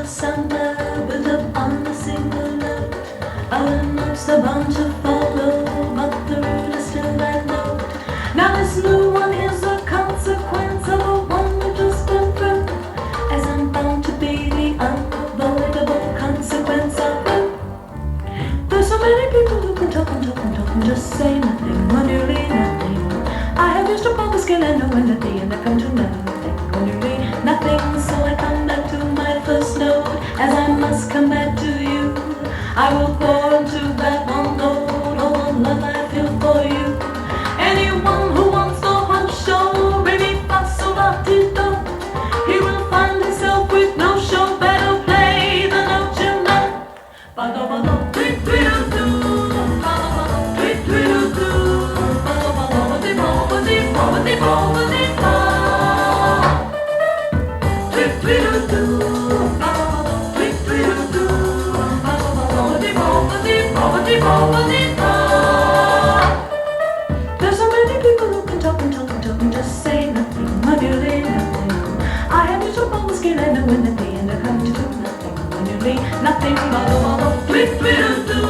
Samba, built up on a single note. Amongst a bunch of follow, but the root is still that note. Now this new one is a consequence of the one we just been through, as I'm bound to be the unavoidable consequence of it. There's so many people who can talk and just say nothing, or nearly nothing. I have used up all the skill and know when at the end I come to nothing, or nearly nothing. So I come back to my first note, as I must come back to you. I will pour into that one note all the love I feel for you. Anyone who wants the whole show, baby, passo latido. He will find himself with no show, better play the note you know. Bado bado, tweet tweet do, bado bado, tweet tweet do, bado bado, badi bo, badi bo, badi bo, badi bo. Tweet tweet do, bado bado, tweet tweet do, bado bado, badi bo, badi bo, badi bo, badi bo. There's so many people who can talk and just say nothing, or nearly nothing. I have used up all the skill I know, and at the end I come to do nothing, or nearly nothing. Bado bado, tweet tweet do,